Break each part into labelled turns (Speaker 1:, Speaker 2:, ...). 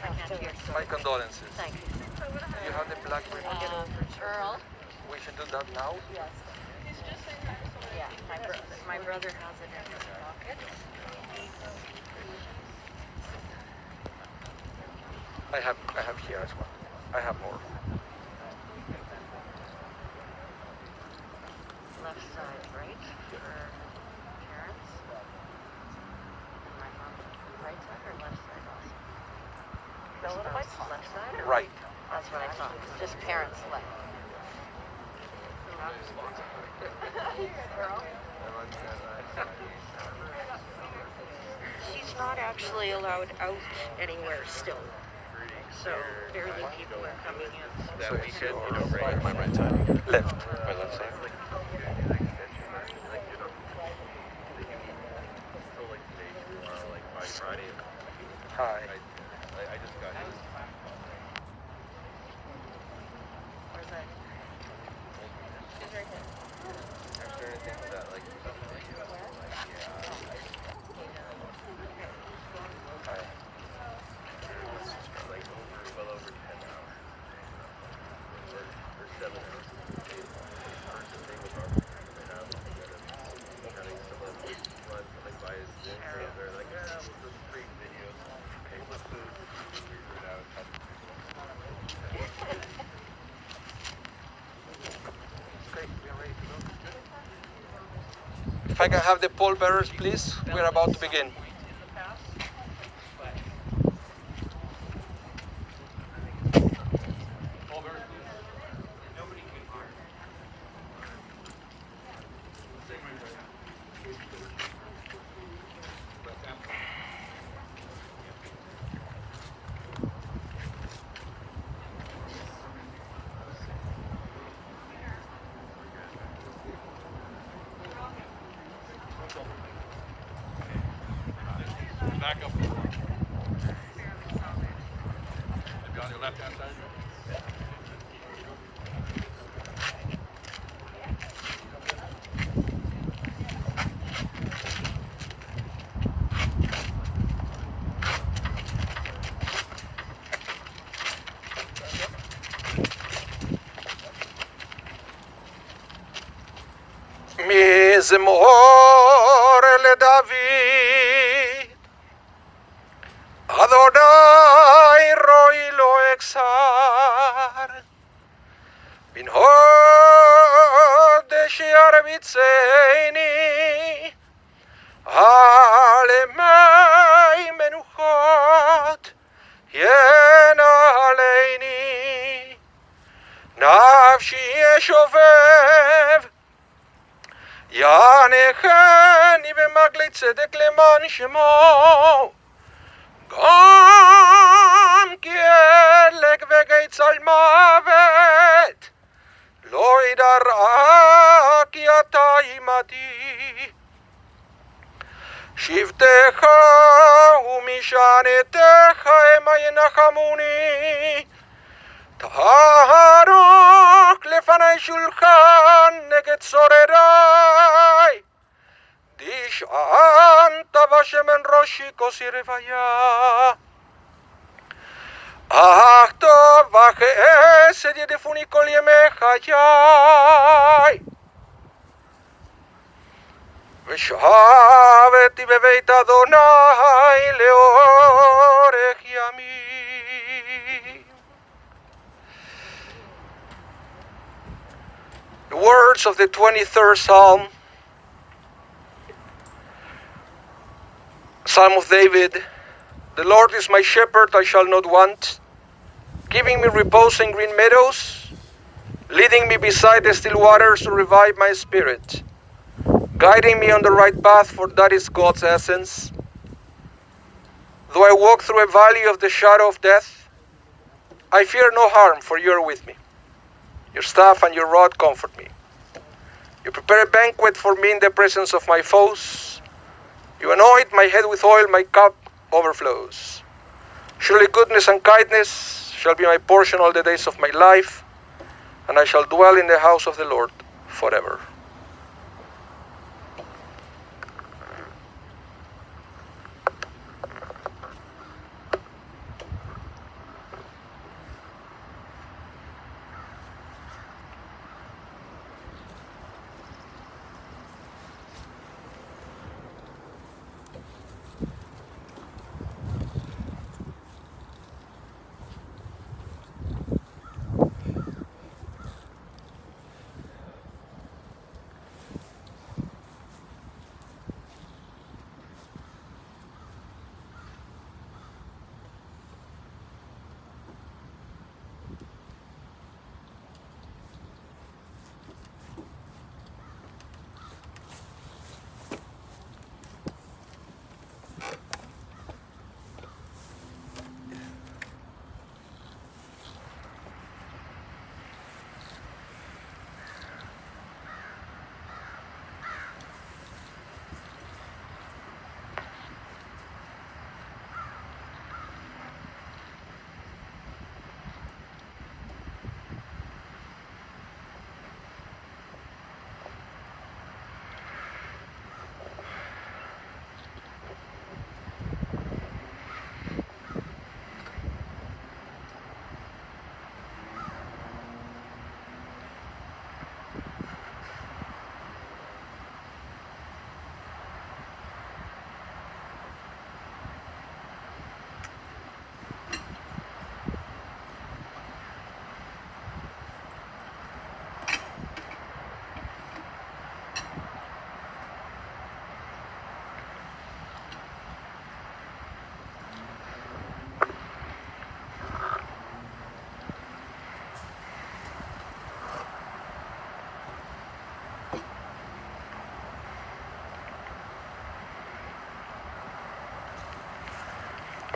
Speaker 1: I can't hear.
Speaker 2: My condolences.
Speaker 1: Thank you.
Speaker 2: You have the black ribbon.
Speaker 1: Earl?
Speaker 2: We should do that now.
Speaker 1: Yes. Yeah, my brother has it in his pocket.
Speaker 2: I have here as well. I have more.
Speaker 1: Left side, right? For parents. And my mom, right side or left side also? Left side or
Speaker 2: Right.
Speaker 1: That's what I thought. Just parents left. She's not actually allowed out anywhere still. So barely people are coming in.
Speaker 2: So we should, right, my right side. Left. My left side. Hi.
Speaker 3: I just got it.
Speaker 1: Where's that? She's right there.
Speaker 3: I'm starting to think that, like, like well over 10 hours. Or 7 hours. First thing was our right now, having someone run something by his Zoom, and they're like, yeah, we'll just create videos, pay for food, figure it out.
Speaker 2: Okay, we are ready to go. If I can have the pallbearers, please. We're about to begin.
Speaker 3: Back up. Maybe on your left-hand side.
Speaker 2: מזמור לדוד, אדוני רואי לא אכסר, בנהוד שירביצני, על מי מנוחות ינעלני, נפשי ישובב, יענכני במגלי צדק למען שמו, גם כי אלק וגיא מוות, לא ידרע כי אתה עמדי. שבטך ומשענתך המה ינחמוני, תערוך לפני שולחן נגד צורריי, דשענת בשמן ראשי כוסי רוויה. אך טוב וחסד ירדפוני כל ימי חיי, ושבתי בבית אדוני לאורך ימים. The words of the 23rd Psalm, Psalm of David. The Lord is my shepherd, I shall not want, giving me repose in green meadows, leading me beside the still waters to revive my spirit, guiding me on the right path, for that is God's essence. Though I walk through a valley of the shadow of death, I fear no harm, for you are with me. Your staff and your rod comfort me. You prepare a banquet for me in the presence of my foes. You anoint my head with oil, my cup overflows. Surely goodness and kindness shall be my portion all the days of my life, and I shall dwell in the house of the Lord forever.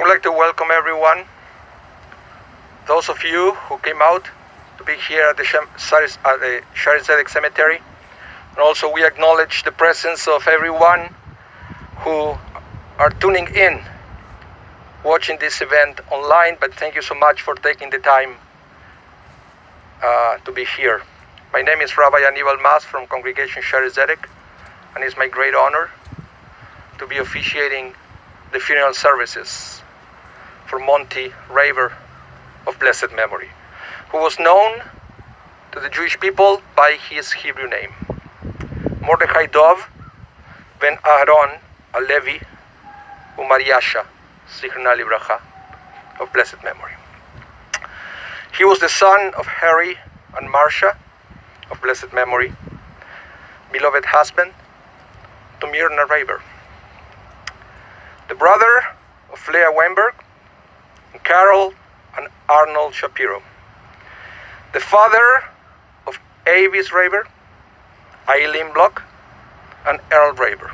Speaker 2: would like to welcome everyone, those of you who came out to be here at the Shaare Zedek Cemetery. And also we acknowledge the presence of everyone who are tuning in, watching this event online, but thank you so much for taking the time to be here. My name is Rabbi Aníbal Mas from Congregation Shaare Zedek, and it's my great honor to be officiating the funeral services for Monte Raber of blessed memory, who was known to the Jewish people by his Hebrew name, Mordechai Dov ben Aharon Alevi Umariasha, Zichronah Livracha, of blessed memory. He was the son of Harry and Marcia, of blessed memory, beloved husband to Myrna Raber, the brother of Leah Weinberg, and Carol and Arnold Shapiro, the father of Avis Raber, Eileen Block, and Earl Raber.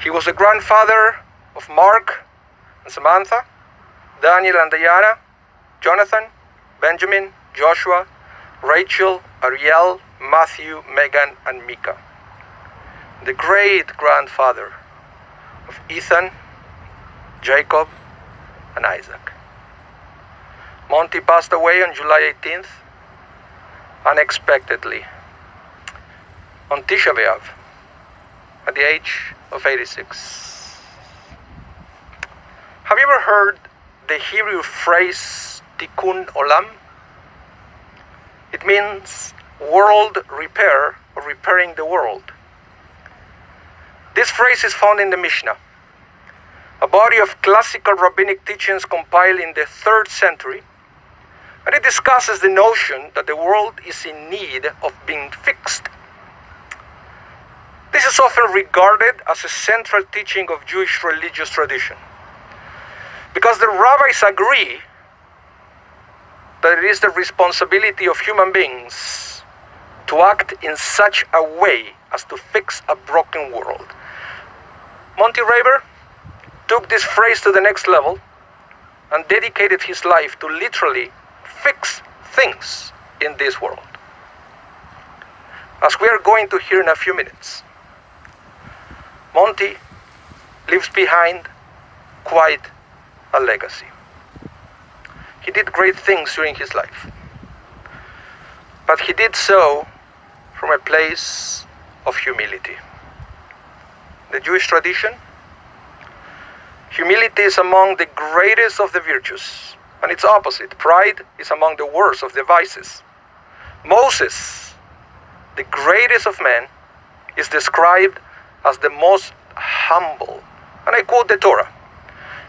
Speaker 2: He was the grandfather of Mark and Samantha, Daniel and Diana, Jonathan, Benjamin, Joshua, Rachel, Ariel, Matthew, Megan, and Micah. The great-grandfather of Ethan, Jacob, and Isaac. Monte passed away on July 18th, unexpectedly, on Tisha B'Av, at the age of 86. Have you ever heard the Hebrew phrase Tikkun Olam? It means world repair, or repairing the world. This phrase is found in the Mishnah, a body of classical rabbinic teachings compiled in the 3rd century, and it discusses the notion that the world is in need of being fixed. This is often regarded as a central teaching of Jewish religious tradition, because the rabbis agree that it is the responsibility of human beings to act in such a way as to fix a broken world. Monte Raber took this phrase to the next level and dedicated his life to literally fix things in this world, as we are going to hear in a few minutes. Monte leaves behind quite a legacy. He did great things during his life, but he did so from a place of humility. The Jewish tradition, humility is among the greatest of the virtues, and its opposite, pride, is among the worst of the vices. Moses, the greatest of men, is described as the most humble, and I quote the Torah.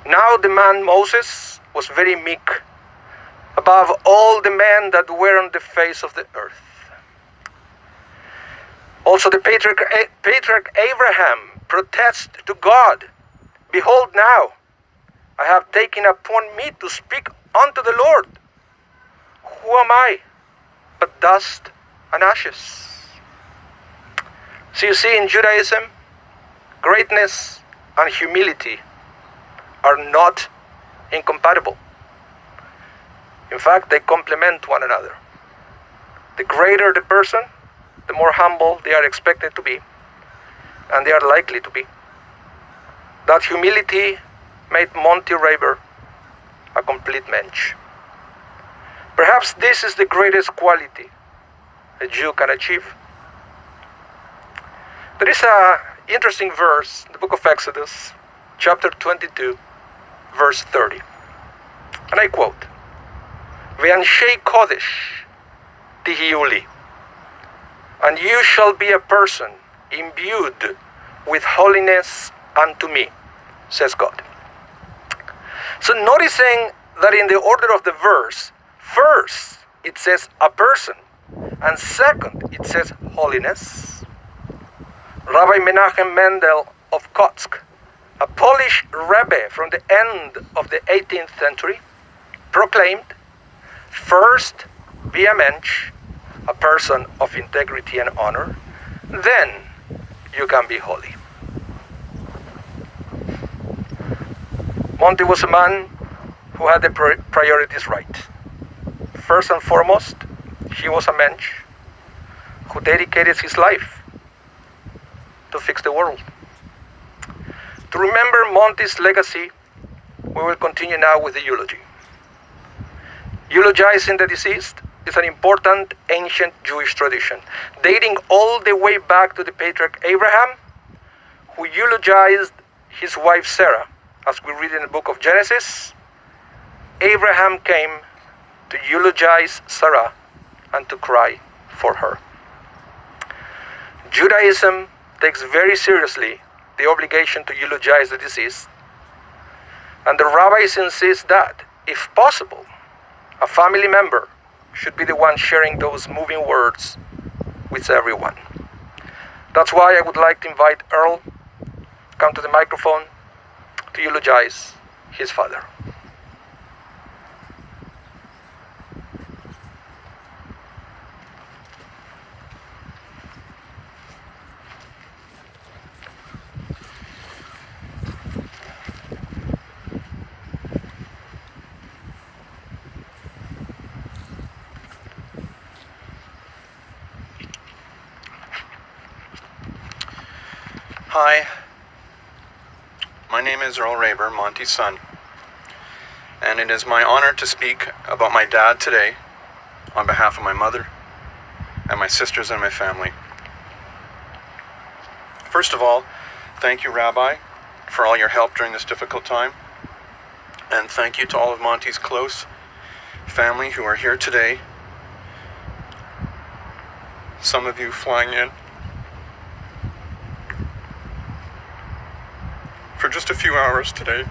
Speaker 2: Now the man Moses was very meek, above all the men that were on the face of the earth. Also the patriarch Abraham protests to God, "Behold now, I have taken upon me to speak unto the Lord. Who am I but dust and ashes?" So you see, in Judaism, greatness and humility are not incompatible. In fact, they complement one another. The greater the person, the more humble they are expected to be, and they are likely to be. That humility made Monte Raber a complete mensch. Perhaps this is the greatest quality a Jew can achieve. There is an interesting verse in the book of Exodus, chapter 22, verse 30. And I quote, "Ve'anshei kodesh tihiyu li," and you shall be a person imbued with holiness unto me, says God. So noticing that in the order of the verse, first it says a person, and second it says holiness, Rabbi Menachem Mendel of Kotsk, a Polish Rebbe from the end of the 18th century, proclaimed, "First be a mensch, a person of integrity and honor, then you can be holy." Monte was a man who had the priorities right. First and foremost, he was a mensch who dedicated his life to fix the world. To remember Monte's legacy, we will continue now with the eulogy. Eulogizing the deceased is an important ancient Jewish tradition, dating all the way back to the patriarch Abraham, who eulogized his wife Sarah. As we read in the book of Genesis, Abraham came to eulogize Sarah and to cry for her. Judaism takes very seriously the obligation to eulogize the deceased, and the rabbis insist that, if possible, a family member should be the one sharing those moving words with everyone. That's why I would like to invite Earl come to the microphone to eulogize his father.
Speaker 4: Hi, my name is Earl Raber, Monte's son, and it is my honor to speak about my dad today on behalf of my mother and my sisters and my family. First of all, thank you, Rabbi, for all your help during this difficult time, and thank you to all of Monte's close family who are here today, some of you flying in for just a few hours today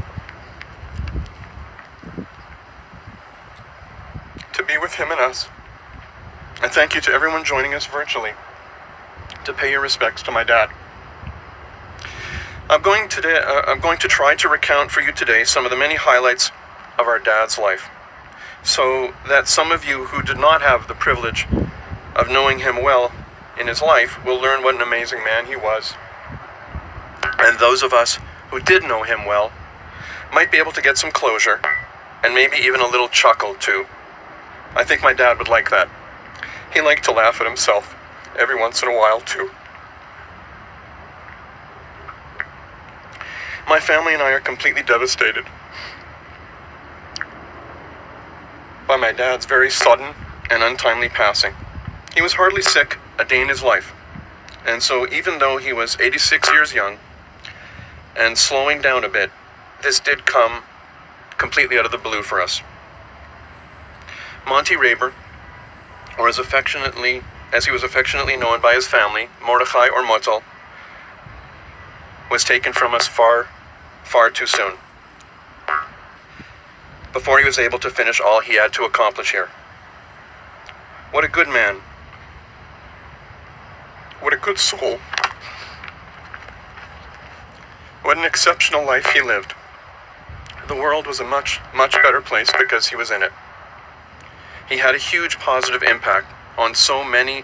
Speaker 4: to be with him and us. And thank you to everyone joining us virtually to pay your respects to my dad. I'm going to try to recount for you today some of the many highlights of our dad's life, so that some of you who did not have the privilege of knowing him well in his life will learn what an amazing man he was. And those of us who did know him well might be able to get some closure and maybe even a little chuckle too. I think my dad would like that. He liked to laugh at himself every once in a while too. My family and I are completely devastated by my dad's very sudden and untimely passing. He was hardly sick a day in his life, and so even though he was 86 years young and slowing down a bit, this did come completely out of the blue for us. Monte Raber, or as he was affectionately known by his family, Mordechai or Motel, was taken from us far, far too soon, before he was able to finish all he had to accomplish here. What a good man. What a good soul. What an exceptional life he lived. The world was a much, much better place because he was in it. He had a huge positive impact on so many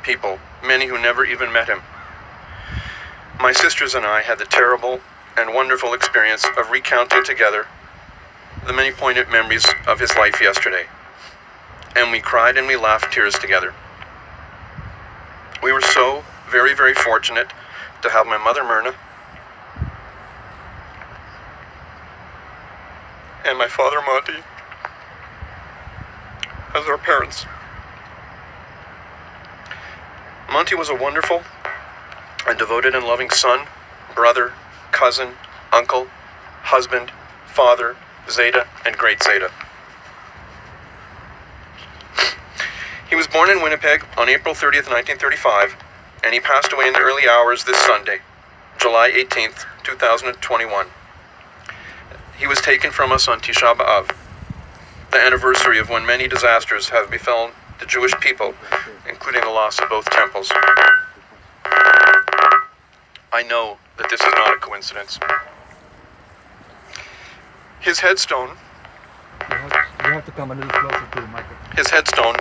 Speaker 4: people, many who never even met him. My sisters and I had the terrible and wonderful experience of recounting together the many poignant memories of his life yesterday. And we cried and we laughed tears together. We were so very, very fortunate to have my mother Myrna and my father Monte as our parents. Monte was a wonderful and devoted and loving son, brother, cousin, uncle, husband, father, Zeta, and great Zeta. He was born in Winnipeg on April 30th, 1935, and he passed away in the early hours this Sunday, July 18th, 2021. He was taken from us on Tisha B'Av, the anniversary of when many disasters have befallen the Jewish people, including the loss of both temples. I know that this is not a coincidence. His headstone,
Speaker 5: You have to come a little closer to the microphone.
Speaker 4: his headstone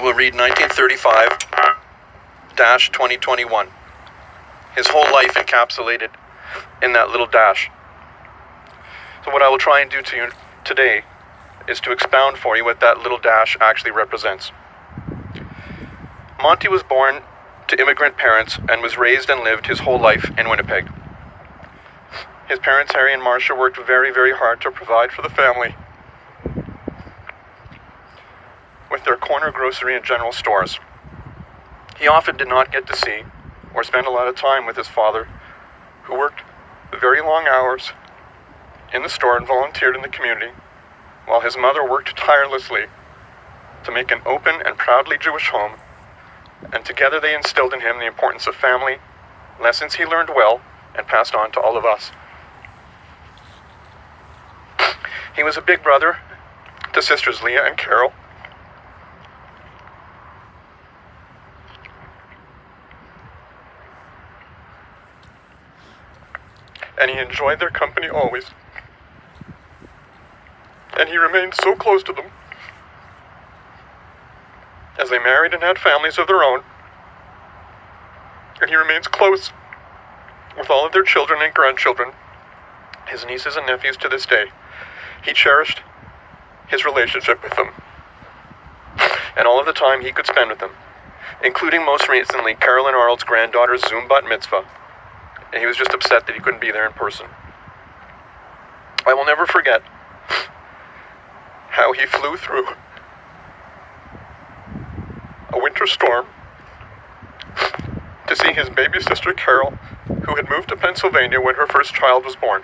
Speaker 4: will read 1935-2021. His whole life encapsulated in that little dash. So what I will try and do to you today is to expound for you what that little dash actually represents. Monte was born to immigrant parents and was raised and lived his whole life in Winnipeg. His parents, Harry and Marcia, worked very, very hard to provide for the family with their corner grocery and general stores. He often did not get to see or spend a lot of time with his father, who worked very long hours in the store and volunteered in the community, while his mother worked tirelessly to make an open and proudly Jewish home, and together they instilled in him the importance of family, lessons he learned well and passed on to all of us. He was a big brother to sisters Leah and Carol, and he enjoyed their company always. And he remained so close to them as they married and had families of their own. And he remains close with all of their children and grandchildren, his nieces and nephews to this day. He cherished his relationship with them and all of the time he could spend with them, including most recently Carolyn Arnold's granddaughter's Zoom bat mitzvah. And he was just upset that he couldn't be there in person. I will never forget how he flew through a winter storm to see his baby sister Carol, who had moved to Pennsylvania when her first child was born,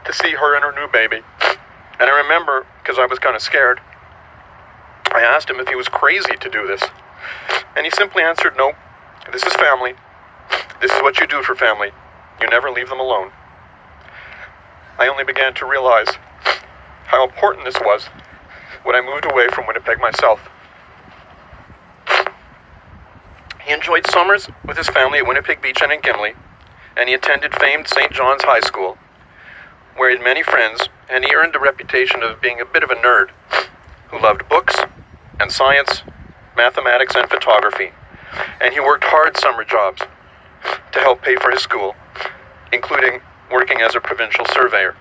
Speaker 4: to see her and her new baby. And I remember, because I was kind of scared, I asked him if he was crazy to do this. And he simply answered, "No, this is family. This is what you do for family. You never leave them alone." I only began to realize how important this was when I moved away from Winnipeg myself. He enjoyed summers with his family at Winnipeg Beach and in Gimli, and he attended famed St. John's High School, where he had many friends, and he earned a reputation of being a bit of a nerd who loved books and science, mathematics, and photography. And he worked hard summer jobs to help pay for his school, including working as a provincial surveyor.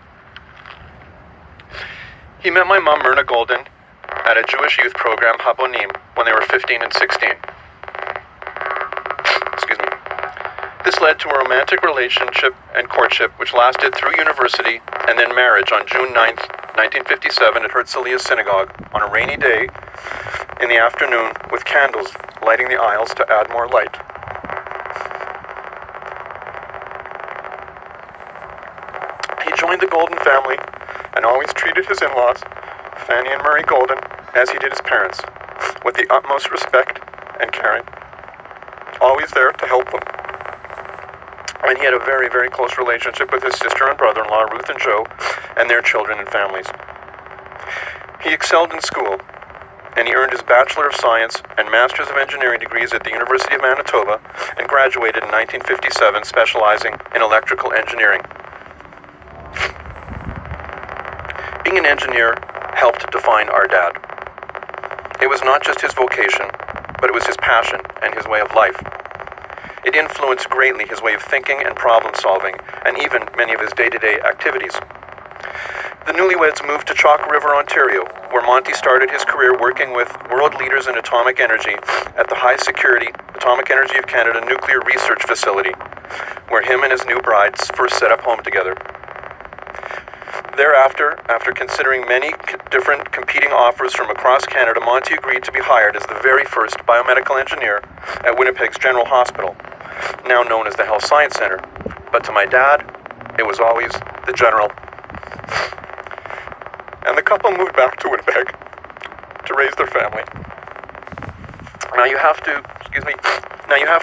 Speaker 4: He met my mom, Myrna Golden, at a Jewish youth program, Habonim, when they were 15 and 16. This led to a romantic relationship and courtship which lasted through university and then marriage on June 9th, 1957 at Herzliya Synagogue on a rainy day in the afternoon with candles lighting the aisles to add more light. He joined the Golden family and always treated his in-laws, Fanny and Murray Golden, as he did his parents, with the utmost respect and caring, always there to help them. And he had a very, very close relationship with his sister and brother-in-law, Ruth and Joe, and their children and families. He excelled in school, and he earned his Bachelor of Science and Master's of Engineering degrees at the University of Manitoba, and graduated in 1957, specializing in electrical engineering. Being an engineer helped define our dad. It was not just his vocation, but it was his passion and his way of life. It influenced greatly his way of thinking and problem solving, and even many of his day-to-day activities. The newlyweds moved to Chalk River, Ontario, where Monte started his career working with world leaders in atomic energy at the high-security Atomic Energy of Canada Nuclear Research Facility, where him and his new bride first set up home together. Thereafter, after considering many different competing offers from across Canada, Monte agreed to be hired as the very first biomedical engineer at Winnipeg's General Hospital, now known as the Health Science Centre. But to my dad, it was always the General. And the couple moved back to Winnipeg to raise their family. Now you have to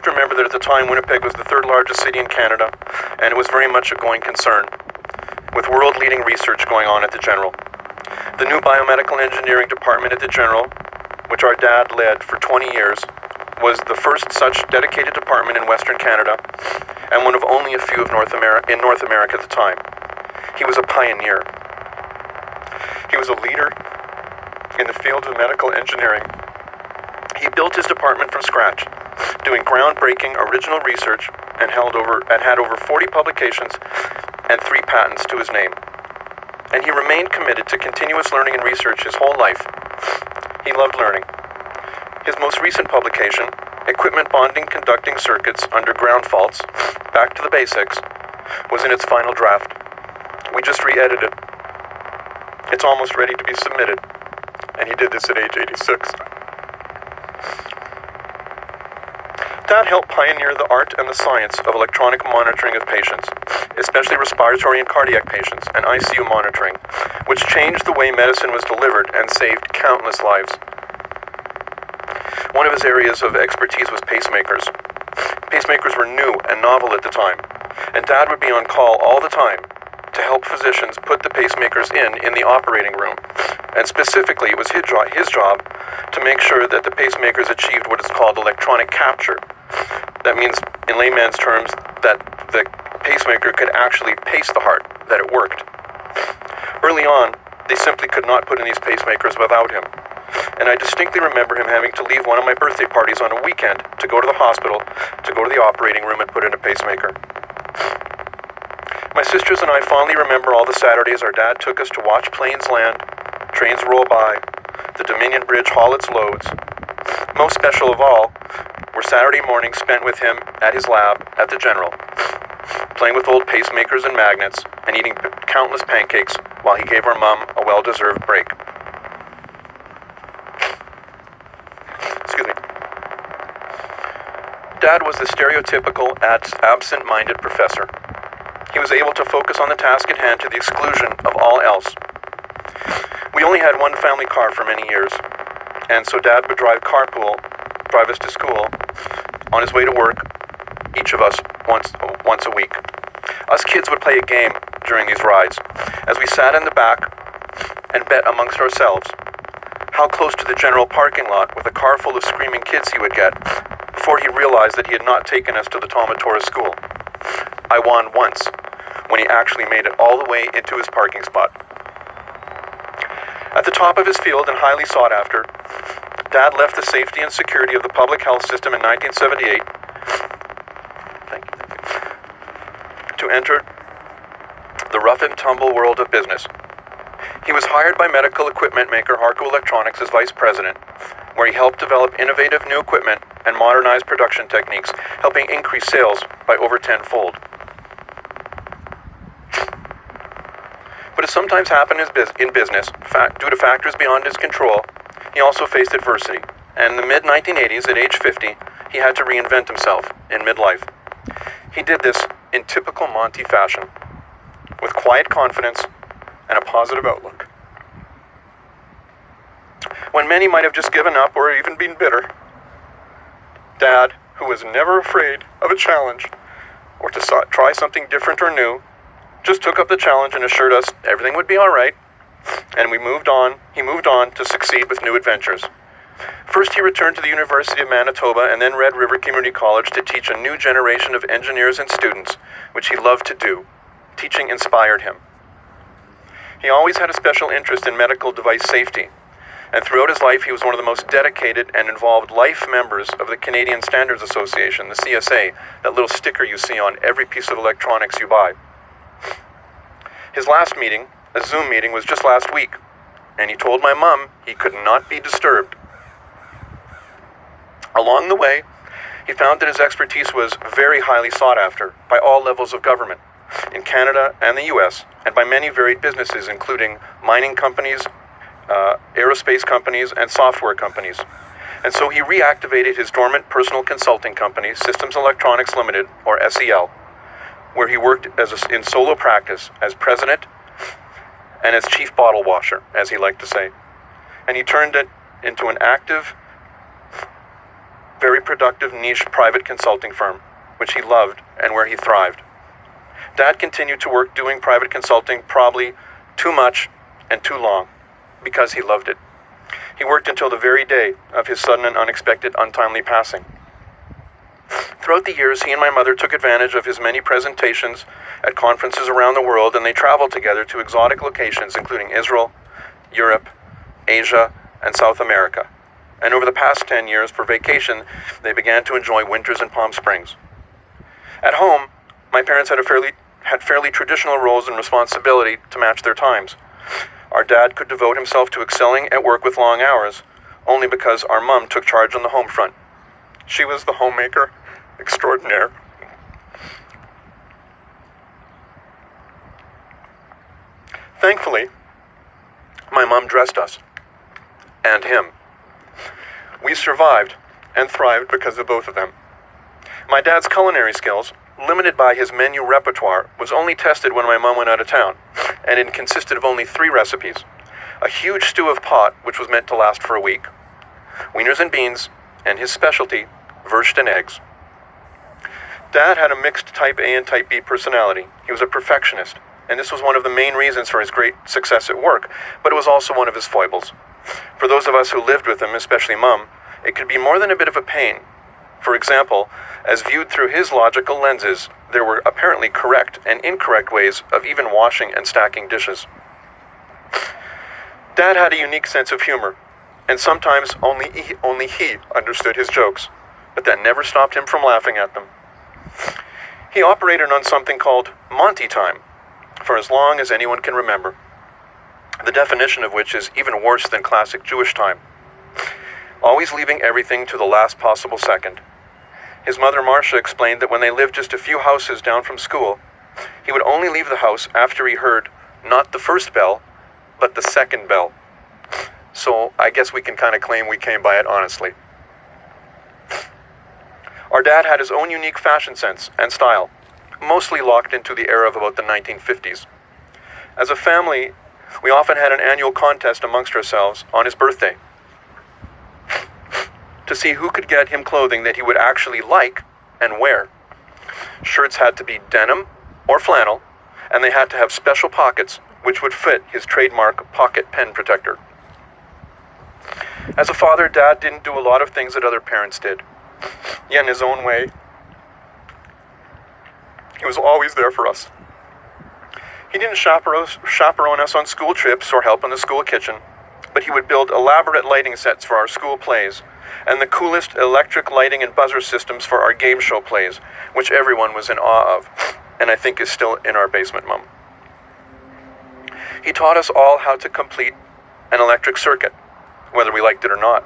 Speaker 4: remember that at the time Winnipeg was the third largest city in Canada, and it was very much a going concern, with world-leading research going on at the General. The new biomedical engineering department at the General, which our dad led for 20 years, was the first such dedicated department in Western Canada, and one of only a few in North America at the time. He was a pioneer. He was a leader in the field of medical engineering. He built his department from scratch, doing groundbreaking original research, and had over 40 publications and 3 patents to his name. And he remained committed to continuous learning and research his whole life. He loved learning. His most recent publication, Equipment Bonding Conducting Circuits Under Ground Faults, Back to the Basics, was in its final draft. We just re-edited it. It's almost ready to be submitted, and he did this at age 86. Dad helped pioneer the art and the science of electronic monitoring of patients, especially respiratory and cardiac patients, and ICU monitoring, which changed the way medicine was delivered and saved countless lives. One of his areas of expertise was pacemakers. Pacemakers were new and novel at the time, and Dad would be on call all the time to help physicians put the pacemakers in the operating room. And specifically, it was his job to make sure that the pacemakers achieved what is called electronic capture. That means, in layman's terms, that the pacemaker could actually pace the heart, that it worked. Early on, they simply could not put in these pacemakers without him. And I distinctly remember him having to leave one of my birthday parties on a weekend to go to the hospital, to go to the operating room and put in a pacemaker. My sisters and I fondly remember all the Saturdays our dad took us to watch planes land, trains roll by, the Dominion Bridge haul its loads. Most special of all were Saturday mornings spent with him at his lab at the General, playing with old pacemakers and magnets, and eating countless pancakes while he gave our mom a well-deserved break. Excuse me. Dad was the stereotypical absent-minded professor. He was able to focus on the task at hand to the exclusion of all else. We only had one family car for many years, and so Dad would drive us to school on his way to work, each of us once a week. Us kids would play a game during these rides, as we sat in the back and bet amongst ourselves how close to the General parking lot with a car full of screaming kids he would get before he realized that he had not taken us to the Tomatora school. I won once, when he actually made it all the way into his parking spot. At the top of his field and highly sought after, Dad left the safety and security of the public health system in 1978 to enter the rough and tumble world of business. He was hired by medical equipment maker Harco Electronics as vice president, where he helped develop innovative new equipment and modernize production techniques, helping increase sales by over 10-fold. But as sometimes happened in business, due to factors beyond his control, he also faced adversity. And in the mid-1980s, at age 50, he had to reinvent himself in midlife. He did this in typical Monte fashion, with quiet confidence and a positive outlook. When many might have just given up or even been bitter, Dad, who was never afraid of a challenge or to try something different or new, just took up the challenge and assured us everything would be all right, and he moved on to succeed with new adventures. First, he returned to the University of Manitoba and then Red River Community College to teach a new generation of engineers and students, which he loved to do. Teaching inspired him. He always had a special interest in medical device safety, and throughout his life he was one of the most dedicated and involved life members of the Canadian Standards Association, the CSA, that little sticker you see on every piece of electronics you buy. His last meeting, a Zoom meeting, was just last week, and he told my mom he could not be disturbed. Along the way, he found that his expertise was very highly sought after by all levels of government, in Canada and the US, and by many varied businesses, including mining companies, aerospace companies, and software companies. And so he reactivated his dormant personal consulting company, Systems Electronics Limited, or SEL, where he worked in solo practice as president and as chief bottle washer, as he liked to say. And he turned it into an active, very productive niche private consulting firm, which he loved and where he thrived. Dad continued to work doing private consulting probably too much and too long because he loved it. He worked until the very day of his sudden and unexpected untimely passing. Throughout the years, he and my mother took advantage of his many presentations at conferences around the world, and they traveled together to exotic locations including Israel, Europe, Asia, and South America. And over the past 10 years, for vacation, they began to enjoy winters in Palm Springs. At home, my parents had had fairly traditional roles and responsibility to match their times. Our dad could devote himself to excelling at work with long hours, only because our mum took charge on the home front. She was the homemaker extraordinaire. Thankfully, my mum dressed us, and him. We survived and thrived because of both of them. My dad's culinary skills, limited by his menu repertoire, was only tested when my mum went out of town, and it consisted of only 3 recipes. A huge stew of pot, which was meant to last for a week, wieners and beans, and his specialty, wurst and eggs. Dad had a mixed type A and type B personality. He was a perfectionist, and this was one of the main reasons for his great success at work, but it was also one of his foibles. For those of us who lived with him, especially Mum, it could be more than a bit of a pain. For example, as viewed through his logical lenses, there were apparently correct and incorrect ways of even washing and stacking dishes. Dad had a unique sense of humor, and sometimes only he understood his jokes, but that never stopped him from laughing at them. He operated on something called Monte time for as long as anyone can remember, the definition of which is even worse than classic Jewish time, always leaving everything to the last possible second. His mother Marcia explained that when they lived just a few houses down from school, he would only leave the house after he heard not the first bell, but the second bell. So I guess we can kind of claim we came by it honestly. Our dad had his own unique fashion sense and style, mostly locked into the era of about the 1950s. As a family, we often had an annual contest amongst ourselves on his birthday to see who could get him clothing that he would actually like and wear. Shirts had to be denim or flannel, and they had to have special pockets which would fit his trademark pocket pen protector. As a father, Dad didn't do a lot of things that other parents did. Yet in his own way, he was always there for us. He didn't chaperone us on school trips or help in the school kitchen, but he would build elaborate lighting sets for our school plays and the coolest electric lighting and buzzer systems for our game show plays, which everyone was in awe of, and I think is still in our basement, Mum. He taught us all how to complete an electric circuit, whether we liked it or not.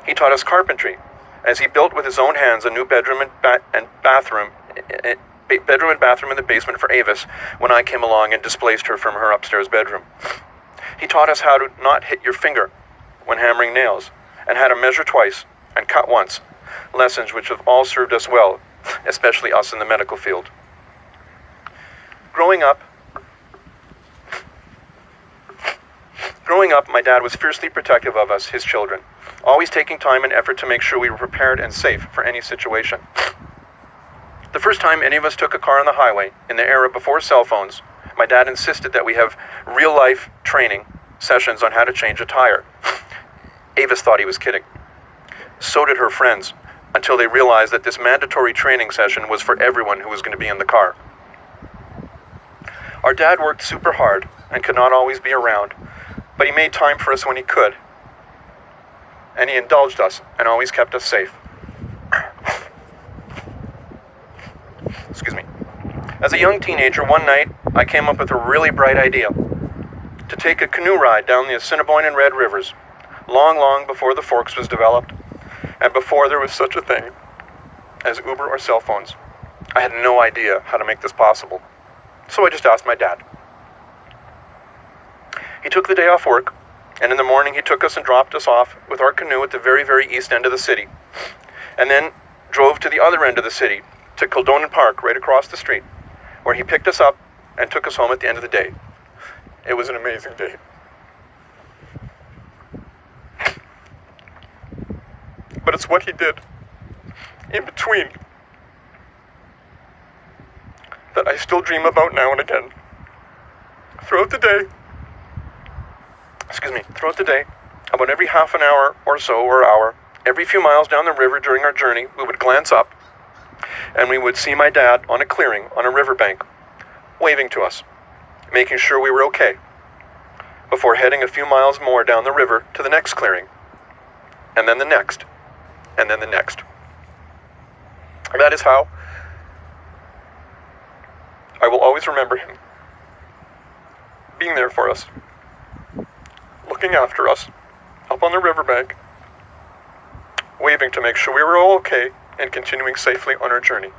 Speaker 4: He taught us carpentry, as he built with his own hands a new bedroom and bathroom in the basement for Avis when I came along and displaced her from her upstairs bedroom. He taught us how to not hit your finger when hammering nails, and how to measure twice and cut once, lessons which have all served us well, especially us in the medical field. Growing up, my dad was fiercely protective of us, his children, always taking time and effort to make sure we were prepared and safe for any situation. The first time any of us took a car on the highway, in the era before cell phones, my dad insisted that we have real-life training sessions on how to change a tire. Avis thought he was kidding. So did her friends, until they realized that this mandatory training session was for everyone who was going to be in the car. Our dad worked super hard and could not always be around, but he made time for us when he could, and he indulged us and always kept us safe. Excuse me. As a young teenager, one night, I came up with a really bright idea to take a canoe ride down the Assiniboine and Red Rivers, long before the Forks was developed, and before there was such a thing as Uber or cell phones. I had no idea how to make this possible, so I just asked my dad. He took the day off work, and in the morning he took us and dropped us off with our canoe at the very, very east end of the city, and then drove to the other end of the city, to Kildonan Park, right across the street, where he picked us up and took us home at the end of the day. It was an amazing day. But it's what he did in between that I still dream about now and again. Throughout the day, about every half an hour or so, or hour, every few miles down the river during our journey, we would glance up and we would see my dad on a clearing on a riverbank, waving to us, making sure we were okay, before heading a few miles more down the river to the next clearing, and then the next, and then the next. That is how I will always remember him being there for us, looking after us, up on the riverbank, waving to make sure we were all okay and continuing safely on our journey.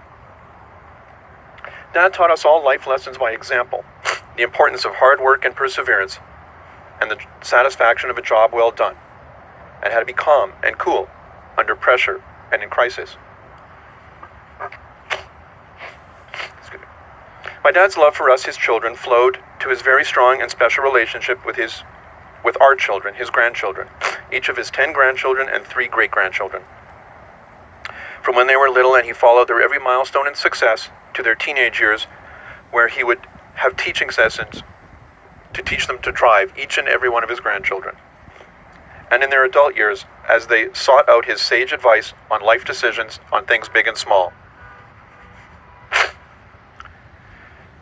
Speaker 4: Dad taught us all life lessons by example, the importance of hard work and perseverance, and the satisfaction of a job well done, and how to be calm and cool under pressure and in crisis. My dad's love for us, his children, flowed to his very strong and special relationship with our children, his grandchildren, each of his 10 grandchildren and 3 great-grandchildren. From when they were little and he followed their every milestone in success to their teenage years, where he would have teaching sessions to teach them to drive, each and every one of his grandchildren. And in their adult years, as they sought out his sage advice on life decisions on things big and small.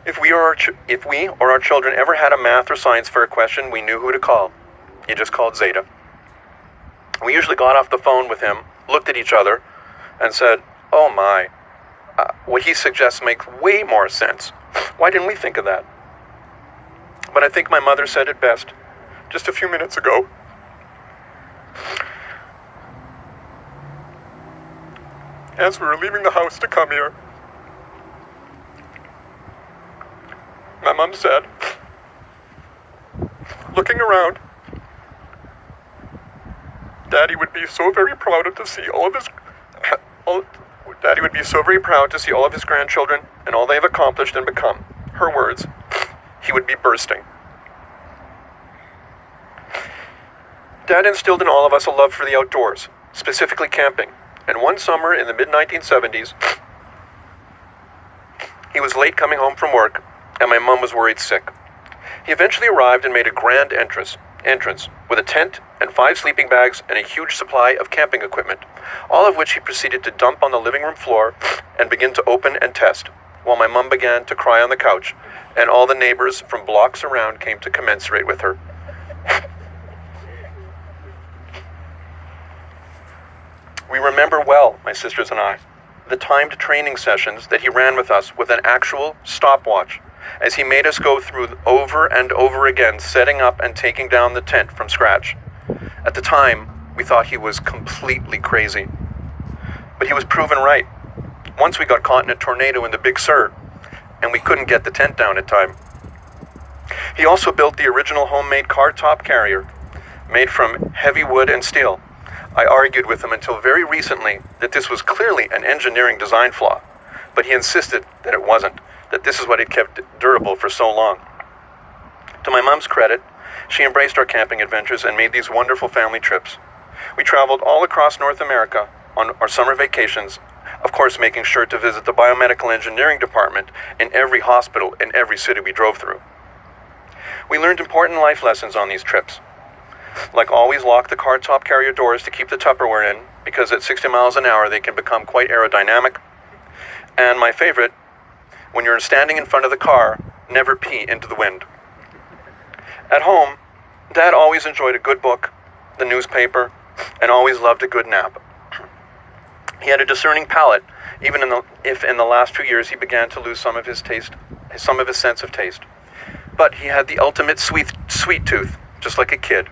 Speaker 4: If we or our children ever had a math or science fair question, we knew who to call. You just called Zeta. We usually got off the phone with him, looked at each other, and said, "Oh my, what he suggests makes way more sense. Why didn't we think of that?" But I think my mother said it best just a few minutes ago. As we were leaving the house to come here, my mom said, looking around, Daddy would be so very proud to see all of his grandchildren and all they have accomplished and become. Her words, he would be bursting. Dad instilled in all of us a love for the outdoors, specifically camping. And one summer in the mid-1970s, he was late coming home from work, and my mom was worried sick. He eventually arrived and made a grand entrance with a tent and 5 sleeping bags and a huge supply of camping equipment, all of which he proceeded to dump on the living room floor and begin to open and test, while my mom began to cry on the couch, and all the neighbors from blocks around came to commensurate with her. We remember well, my sisters and I, the timed training sessions that he ran with us with an actual stopwatch, as he made us go through over and over again, setting up and taking down the tent from scratch. At the time, we thought he was completely crazy. But he was proven right. Once we got caught in a tornado in the Big Sur, and we couldn't get the tent down in time. He also built the original homemade car top carrier, made from heavy wood and steel. I argued with him until very recently that this was clearly an engineering design flaw, but he insisted that it wasn't, that this is what had kept it durable for so long. To my mom's credit, she embraced our camping adventures and made these wonderful family trips. We traveled all across North America on our summer vacations, of course making sure to visit the biomedical engineering department in every hospital in every city we drove through. We learned important life lessons on these trips. Like always lock the car top carrier doors to keep the Tupperware in, because at 60 miles an hour they can become quite aerodynamic. And my favorite, when you're standing in front of the car, never pee into the wind. At home, Dad always enjoyed a good book, the newspaper, and always loved a good nap. He had a discerning palate, even if in the last few years he began to lose some of his sense of taste. But he had the ultimate sweet tooth, just like a kid.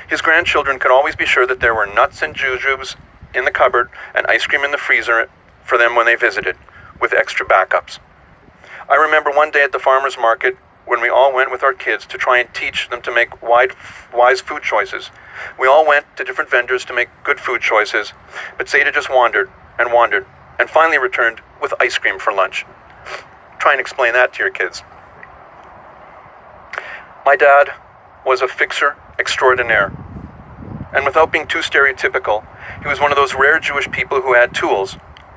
Speaker 4: His grandchildren could always be sure that there were nuts and jujubes in the cupboard and ice cream in the freezer for them when they visited, with extra backups. I remember one day at the farmer's market when we all went with our kids to try and teach them to make wise food choices. We all went to different vendors to make good food choices, but Zeta just wandered, and finally returned with ice cream for lunch. Try and explain that to your kids. My dad was a fixer extraordinaire. And without being too stereotypical, he was one of those rare Jewish people who had tools,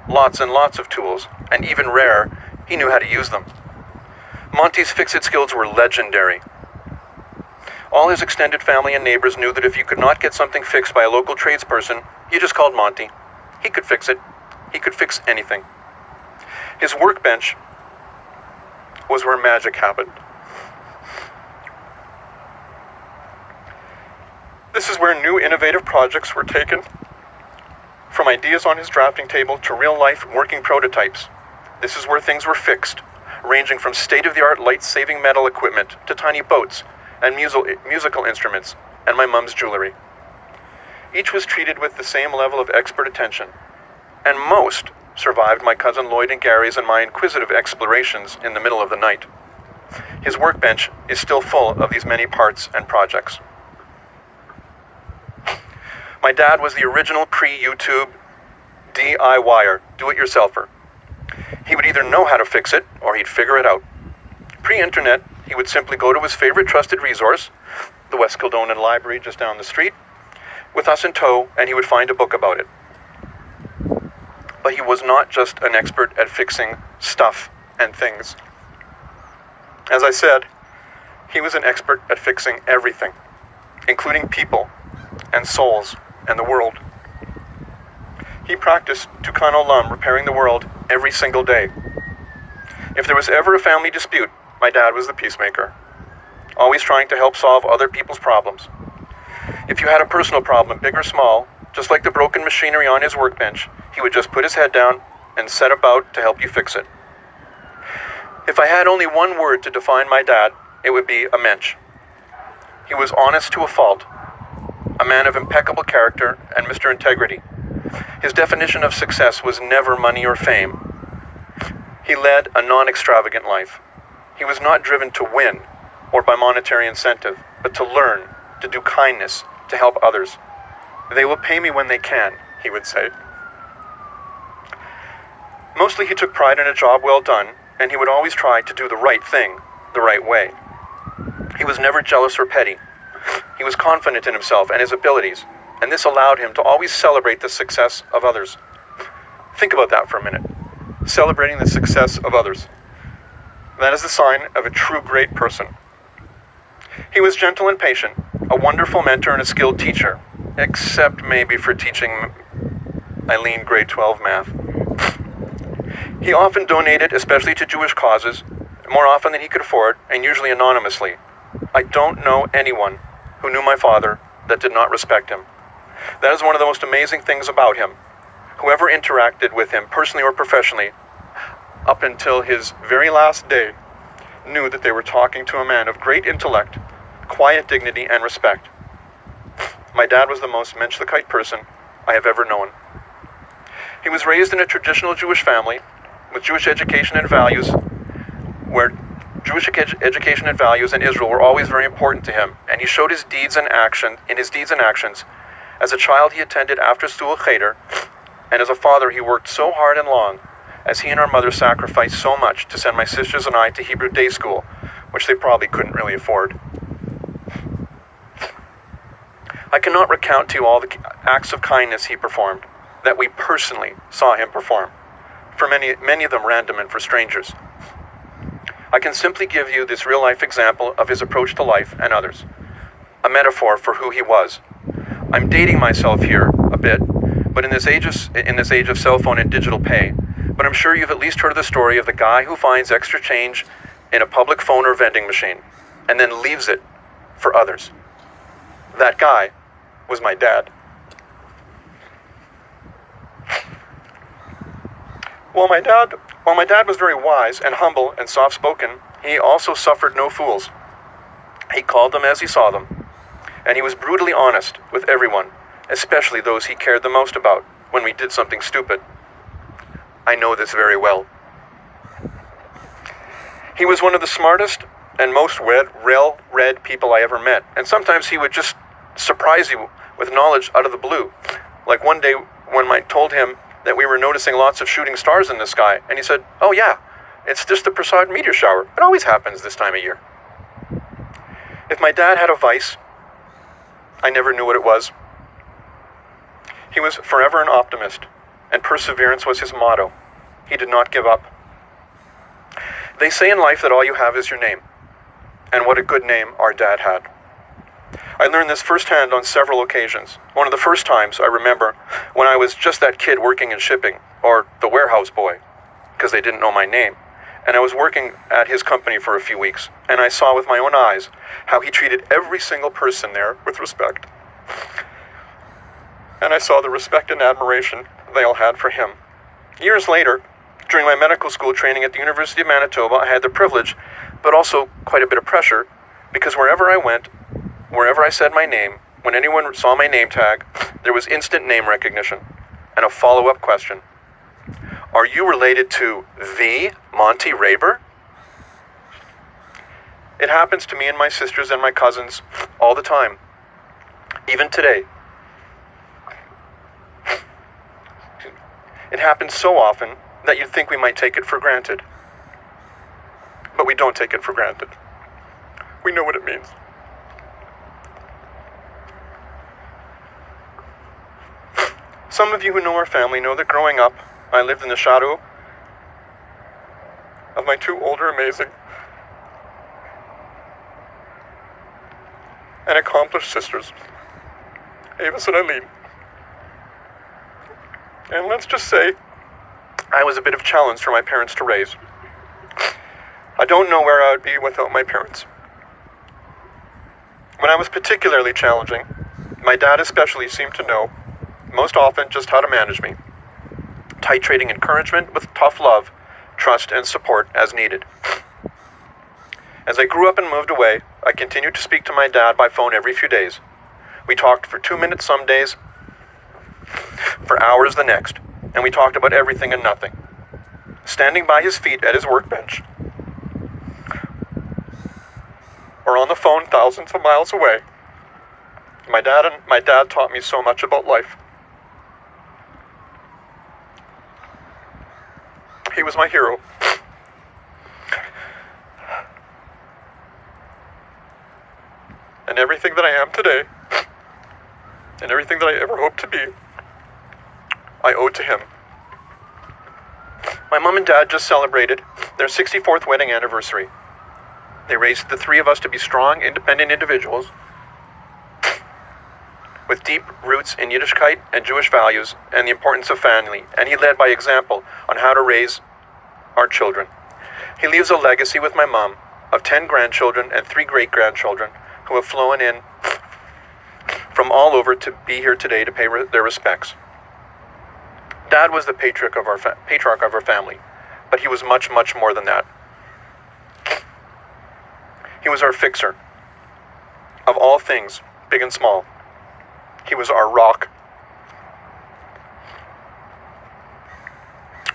Speaker 4: lots and lots of tools, and even rare, he knew how to use them. Monte's fix-it skills were legendary. All his extended family and neighbors knew that if you could not get something fixed by a local tradesperson, you just called Monte. He could fix it. He could fix anything. His workbench was where magic happened. This is where new innovative projects were taken, from ideas on his drafting table to real-life working prototypes. This is where things were fixed, ranging from state-of-the-art light-saving metal equipment to tiny boats and musical instruments and my mum's jewelry. Each was treated with the same level of expert attention, and most survived my cousin Lloyd and Gary's and my inquisitive explorations in the middle of the night. His workbench is still full of these many parts and projects. My dad was the original pre-YouTube DIYer, do-it-yourselfer. He would either know how to fix it or he'd figure it out. Pre-internet, he would simply go to his favorite trusted resource, the West Kildonan Library just down the street, with us in tow, and he would find a book about it. But he was not just an expert at fixing stuff and things. As I said, he was an expert at fixing everything, including people and souls and the world. He practiced Tukan Olam, repairing the world, every single day. If there was ever a family dispute, my dad was the peacemaker, always trying to help solve other people's problems. If you had a personal problem, big or small, just like the broken machinery on his workbench, he would just put his head down and set about to help you fix it. If I had only one word to define my dad, it would be a mensch. He was honest to a fault, a man of impeccable character and Mr. Integrity. His definition of success was never money or fame. He led a non-extravagant life. He was not driven to win or by monetary incentive, but to learn, to do kindness, to help others. They will pay me when they can, he would say. Mostly he took pride in a job well done, and he would always try to do the right thing, the right way. He was never jealous or petty. He was confident in himself and his abilities, and this allowed him to always celebrate the success of others. Think about that for a minute. Celebrating the success of others. That is the sign of a true great person. He was gentle and patient, a wonderful mentor and a skilled teacher, except maybe for teaching Eileen grade 12 math. He often donated, especially to Jewish causes, more often than he could afford, and usually anonymously. I don't know anyone who knew my father that did not respect him. That is one of the most amazing things about him. Whoever interacted with him, personally or professionally, up until his very last day, knew that they were talking to a man of great intellect, quiet dignity, and respect. My dad was the most menschlichkeit person I have ever known. He was raised in a traditional Jewish family with Jewish education and values, where Jewish education and values in Israel were always very important to him, and he showed his deeds and actions. As a child, he attended after-school cheder, and as a father, he worked so hard and long, as he and our mother sacrificed so much to send my sisters and I to Hebrew day school, which they probably couldn't really afford. I cannot recount to you all the acts of kindness he performed, that we personally saw him perform, for many of them random and for strangers. I can simply give you this real-life example of his approach to life and others, a metaphor for who he was. I'm dating myself here a bit, but in this age of cell phone and digital pay, but I'm sure you've at least heard of the story of the guy who finds extra change in a public phone or vending machine, and then leaves it for others. That guy was my dad. While my dad was very wise and humble and soft-spoken, he also suffered no fools. He called them as he saw them, and he was brutally honest with everyone, especially those he cared the most about when we did something stupid. I know this very well. He was one of the smartest and most well-read people I ever met, and sometimes he would just surprise you with knowledge out of the blue. Like one day when I told him that we were noticing lots of shooting stars in the sky, and he said, "Oh yeah, it's just the Prasad meteor shower. It always happens this time of year." If my dad had a vice, I never knew what it was. He was forever an optimist, and perseverance was his motto. He did not give up. They say in life that all you have is your name, and what a good name our dad had. I learned this firsthand on several occasions. One of the first times I remember when I was just that kid working in shipping, or the warehouse boy, because they didn't know my name. And I was working at his company for a few weeks, and I saw with my own eyes how he treated every single person there with respect. And I saw the respect and admiration they all had for him. Years later, During my medical school training at the University of Manitoba, I had the privilege, but also quite a bit of pressure, because wherever I went, wherever I said my name, when anyone saw my name tag, there was instant name recognition and a follow-up question. Are you related to the Monte Raber? It happens to me and my sisters and my cousins all the time, even today. It happens so often that you'd think we might take it for granted. But we don't take it for granted. We know what it means. Some of you who know our family know that growing up, I lived in the shadow of my two older, amazing, and accomplished sisters, Avis and Eileen. And let's just say, I was a bit of a challenge for my parents to raise. I don't know where I would be without my parents. When I was particularly challenging, my dad especially seemed to know, most often, just how to manage me, titrating encouragement with tough love, trust, and support as needed. As I grew up and moved away, I continued to speak to my dad by phone every few days. We talked for 2 minutes some days, for hours the next, and we talked about everything and nothing. Standing by his feet at his workbench, or on the phone thousands of miles away, my dad taught me so much about life. He was my hero. And everything that I am today, and everything that I ever hope to be, I owe to him. My mom and dad just celebrated their 64th wedding anniversary. They raised the three of us to be strong, independent individuals with deep roots in Yiddishkeit and Jewish values and the importance of family, and he led by example on how to raise our children. He leaves a legacy with my mom of 10 grandchildren and 3 great-grandchildren who have flown in from all over to be here today to pay their respects. Dad was the patriarch of our family, but he was much, much more than that. He was our fixer of all things, big and small. He was our rock.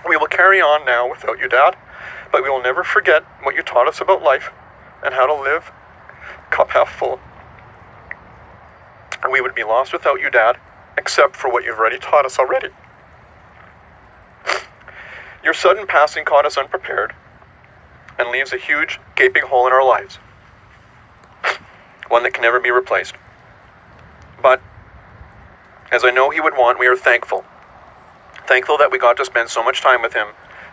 Speaker 4: We will carry on now without you, Dad, but we will never forget what you taught us about life and how to live cup half full. And we would be lost without you, Dad, except for what you've already taught us already. Your sudden passing caught us unprepared and leaves a huge, gaping hole in our lives, one that can never be replaced. But, as I know he would want, we are thankful. Thankful that we got to spend so much time with him,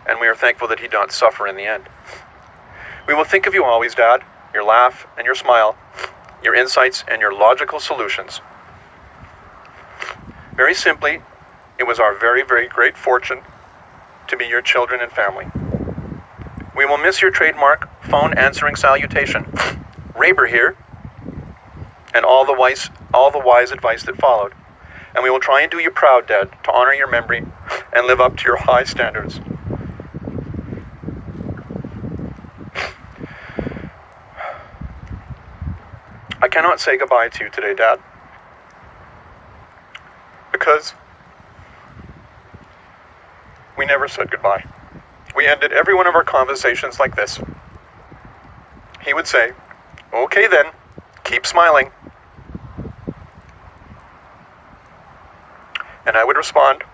Speaker 4: and we are thankful that he did not suffer in the end. We will think of you always, Dad, your laugh and your smile, your insights and your logical solutions. Very simply, it was our very, very great fortune to be your children and family. We will miss your trademark phone answering salutation, Raber here, and all the wise advice that followed. And we will try and do you proud, Dad, to honor your memory and live up to your high standards. I cannot say goodbye to you today, Dad, because we never said goodbye. We ended every one of our conversations like this. He would say, "Okay then, keep smiling." And I would respond,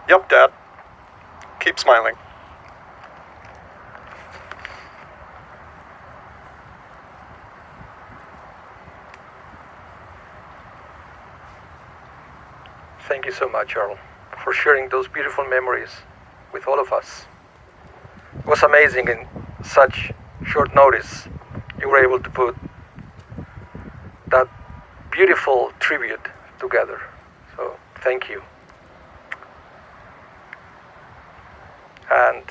Speaker 4: "Yep, Dad, keep smiling."
Speaker 2: Thank you so much, Earl, for sharing those beautiful memories with all of us. It was amazing in such short notice. You were able to put that beautiful tribute together. So, thank you. And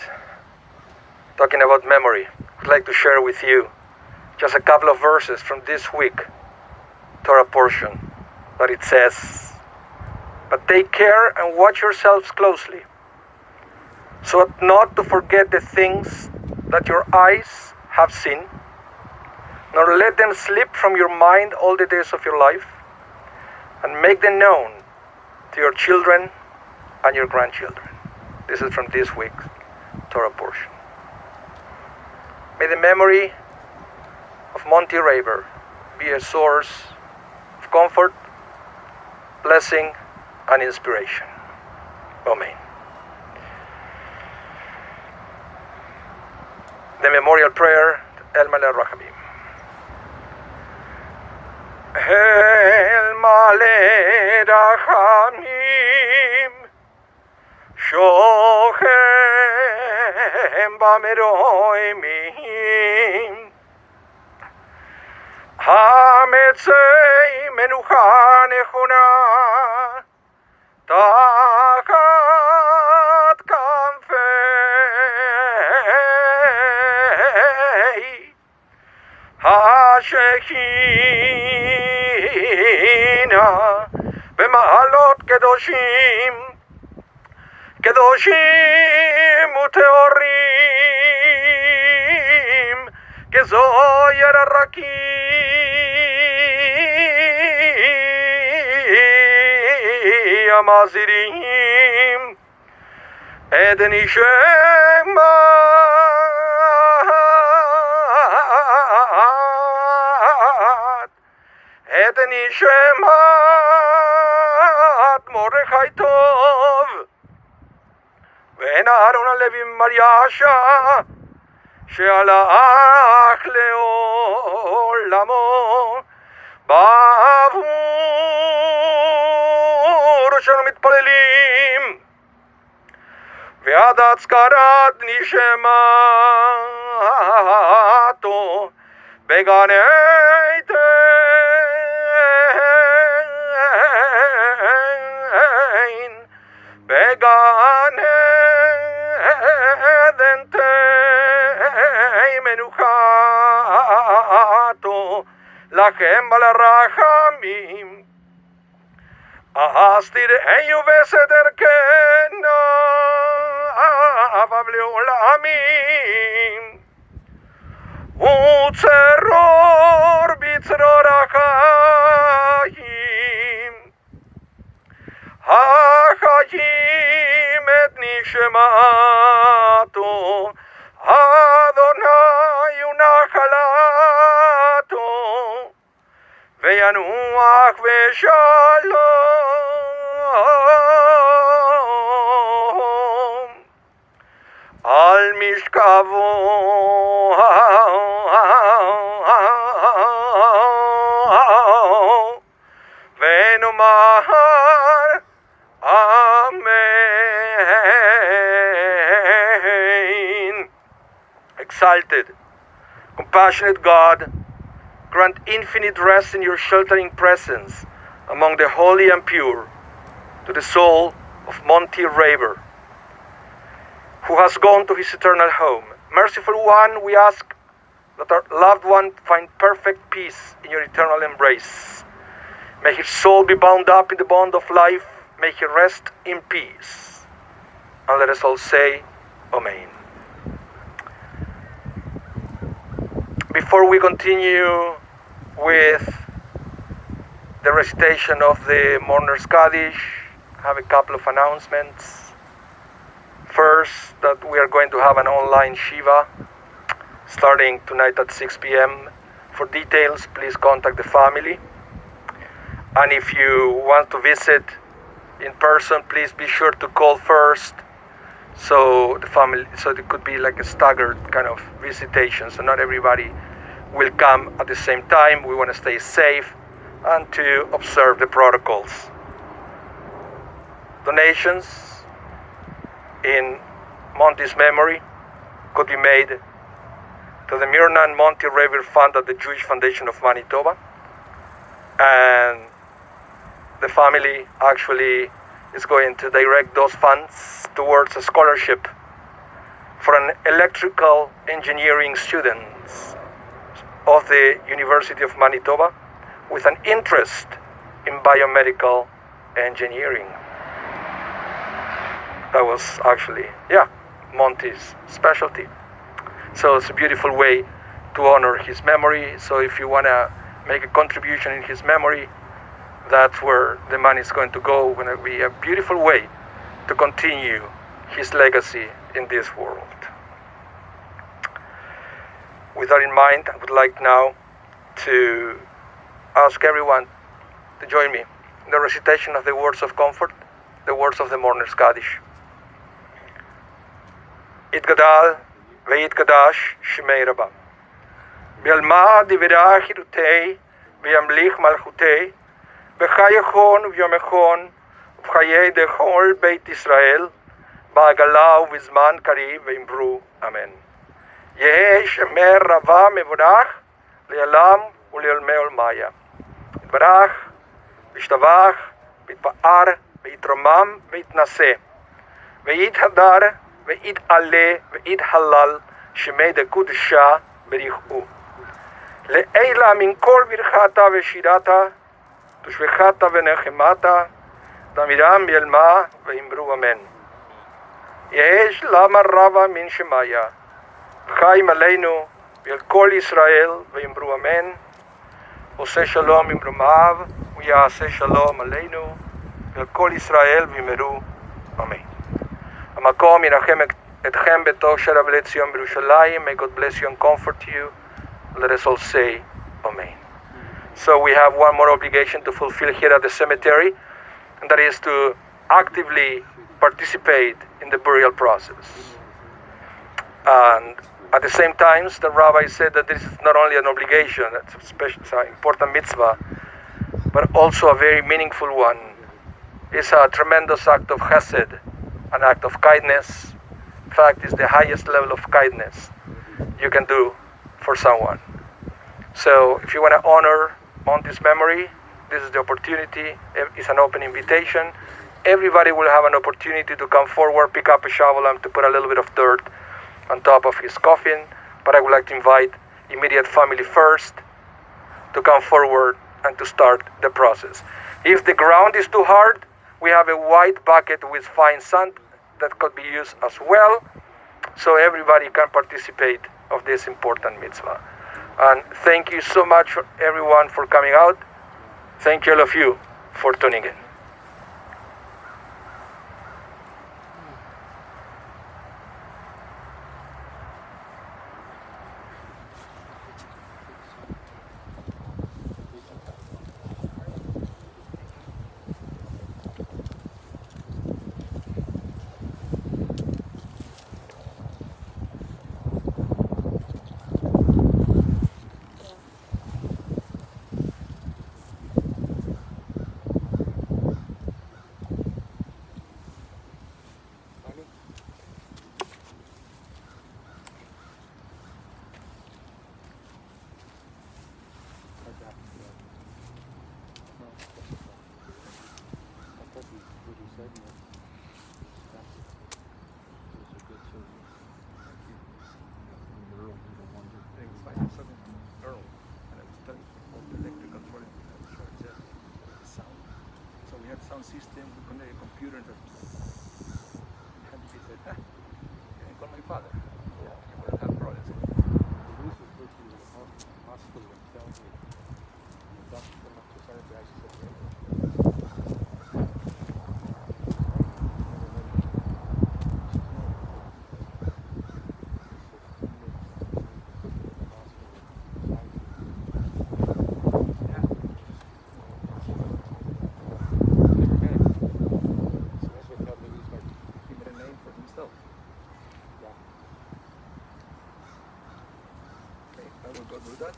Speaker 2: talking about memory, I'd like to share with you just a couple of verses from this week, Torah portion, but it says, But take care and watch yourselves closely, so as not to forget the things that your eyes have seen, nor let them slip from your mind all the days of your life, and make them known to your children and your grandchildren. This is from this week's Torah portion. May the memory of Monte Raber be a source of comfort, blessing, and inspiration. Amen. The memorial prayer, El Maleh Rahamim. El Maleh Rahamim, Shochem Bameroimim, Hametzei Menucha Nechuna, Tachat Kanfei, HaShechina, B'Ma'alot Kedoshim, Kedoshim Uteorim, Kezoyer Araki Amazirim, Eden Ishemat, Eden Ishemat, Mordechai Tov, Ven Aaron Levim Mariasha, שהלך לעולמו בעבור שאנו מתפללים, ועד הצקרת נשמתו בגן עדן, בגן עדן מנוחתו לכם ולרחמים, אז תראיו בסדר כנף לעולמים, וצרור בצרור החיים, החיים את נשמתו, אדוני ונחלתו, וינוח ושלום על משכבו ונאמר Amen. Exalted, compassionate God, grant infinite rest in your sheltering presence among the holy and pure to the soul of Monte Raber, who has gone to his eternal home. Merciful One, we ask that our loved one find perfect peace in your eternal embrace. May his soul be bound up in the bond of life. May he rest in peace. And let us all say, Amen. Before we continue with the recitation of the Mourner's Kaddish, I have a couple of announcements. First, that we are going to have an online Shiva starting tonight at 6 p.m. For details, please contact the family. And if you want to visit in person, please be sure to call first, so it could be like a staggered kind of visitation, so not everybody will come at the same time. We want to stay safe and to observe the protocols. Donations in Monte's memory could be made to the Mirna and Monte Raber Fund at the Jewish Foundation of Manitoba, and the family actually is going to direct those funds towards a scholarship for an electrical engineering student of the University of Manitoba with an interest in biomedical engineering. That was actually, Monte's specialty. So it's a beautiful way to honor his memory. So if you want to make a contribution in his memory, that's where the money is going to go. It's going to be a beautiful way to continue his legacy in this world. With that in mind, I would like now to ask everyone to join me in the recitation of the words of comfort, the words of the mourner's Kaddish. Itgadal ve'itgadash shemei Rabba. Bi'alma divirah hirutei ve'yamlich malchutei v'chayechon v'yomechon v'chayei dechol Beit Israel ba'agala u'bizman kariv ve'imru. Amen. Yehei shemer Rava mevorach le'alam u'le'olmei olmaya. Yitbarach v'yishtavach v'yitpa'ar v'yitromam v'yitnaseh v'yithadar v'yit'aleh v'yithalal shemei dekudesha berichu. Le'eila min kol virchata v'shirata tushvechata v'nechemata damiram bi'elma ve'imru amen. Yehesh lama rava min shemaya v'chaim aleinu v'el kol Yisrael ve'imru amen. Oseh shalom imrumav v'yaseh shalom aleinu v'el kol Yisrael v'imru amen. Amakom yirachem etchem betov sharav le'tzion b'Yerushalayim. May God bless you and comfort you. Let us all say amen. So we have one more obligation to fulfill here at the cemetery, and that is to actively participate in the burial process. And at the same time, the rabbi said that this is not only an obligation, it's an important mitzvah, but also a very meaningful one. It's a tremendous act of chesed, an act of kindness. In fact, it's the highest level of kindness you can do for someone. So if you want to honor Monte's memory, this is the opportunity. It's an open invitation. Everybody will have an opportunity to come forward, pick up a shovel, and to put a little bit of dirt on top of his coffin. But I would like to invite immediate family first to come forward and to start the process. If the ground is too hard, we have a white bucket with fine sand that could be used as well, so everybody can participate of this important mitzvah. And thank you so much for everyone for coming out. Thank you all of you for tuning in. Sound system, we connect a computer and he said, can I call my father? Yeah, you wouldn't have problems. The research was to the hospital and tell me the doctor came up to sanitary, I said, I will go do that.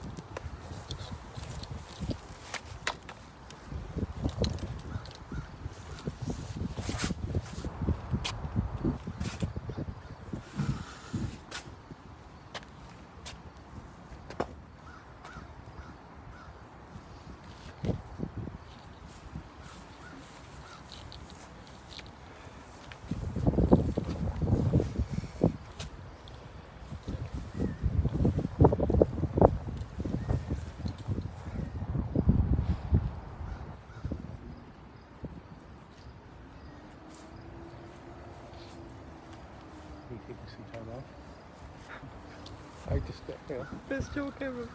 Speaker 5: Yeah.
Speaker 4: Best joke ever.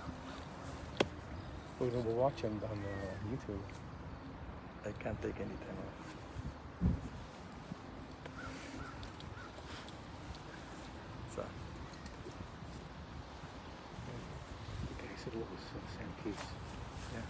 Speaker 5: We're gonna watch him on YouTube.
Speaker 4: I can't take any time off. So,
Speaker 5: Okay, he said what was Sam Keats.
Speaker 4: yeah.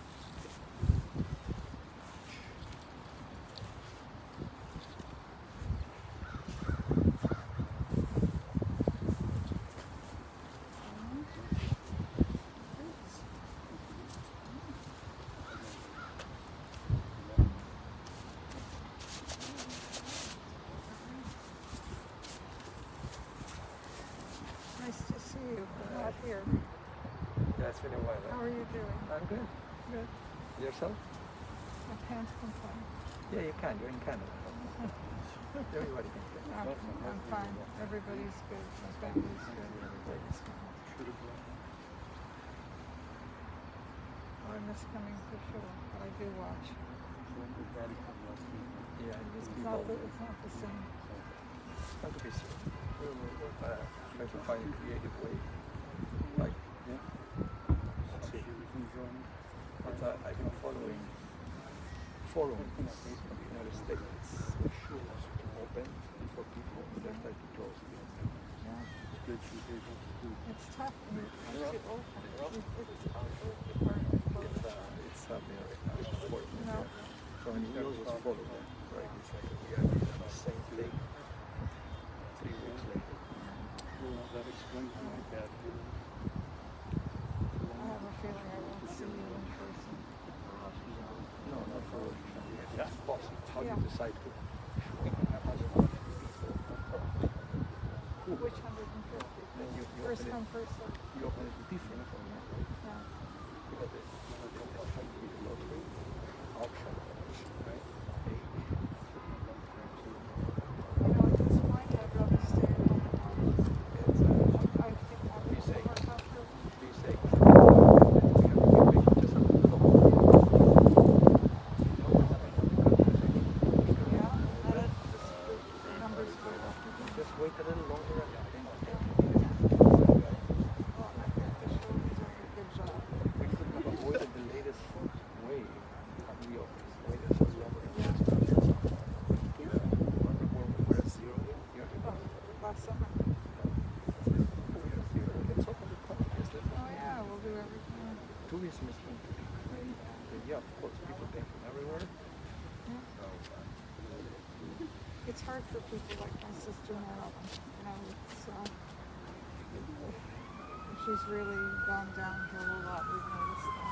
Speaker 6: Nice to see you. We're not here.
Speaker 4: Yeah, it's been a while.
Speaker 6: How are you doing?
Speaker 4: I'm good. Good. Yourself?
Speaker 6: I can't complain.
Speaker 4: Yeah, you can. You're in Canada. Everybody can get.
Speaker 6: I'm fine. Everybody's good. My family's good. Everybody's fine. I miss coming to show, but I do watch.
Speaker 4: Yeah, it needs to be
Speaker 6: It's not the same.
Speaker 4: Not to be sure. We'll try to find a creative way. Like, let's see. But I've been following forums in the United States where shows open for people that try to close it.
Speaker 6: Yeah. It's tough when you open. It's hard to close.
Speaker 4: It's happening right now. It's working.
Speaker 6: No.
Speaker 4: So many people just follow them, right? It's like we are doing the same thing 3 weeks later.
Speaker 5: That explains my dad.
Speaker 6: I have a feeling I won't see you in person.
Speaker 4: No, not for yeah. It's possible. How do
Speaker 6: Yeah.
Speaker 4: you decide to?
Speaker 6: Which 150?
Speaker 4: Then you
Speaker 6: First
Speaker 4: open
Speaker 6: come,
Speaker 4: it.
Speaker 6: first served.
Speaker 4: You open it different from that, right?
Speaker 6: Yeah.
Speaker 4: Because it's like the lottery auction, right?
Speaker 6: You know, at this point, I'd rather stay at home.
Speaker 4: It's
Speaker 6: I think I'll be
Speaker 4: safe.
Speaker 6: more comfortable.
Speaker 4: Be safe. We have to be patient, just have to look. You know what happened in the country?
Speaker 6: Yeah, let it just the numbers go up.
Speaker 4: Just wait a little longer and I think
Speaker 6: Well, I think the show is doing a good job.
Speaker 4: we could have avoided the latest wave had we waited for longer. Remember when we were at 0 here?
Speaker 6: Last summer.
Speaker 4: Let's open the country.
Speaker 6: Oh yeah, we'll do everything.
Speaker 4: Tourism is going to be great. Yeah, of course, people came from everywhere.
Speaker 6: It's hard for people like my sister now, you know, she's really gone downhill a lot, we've noticed that.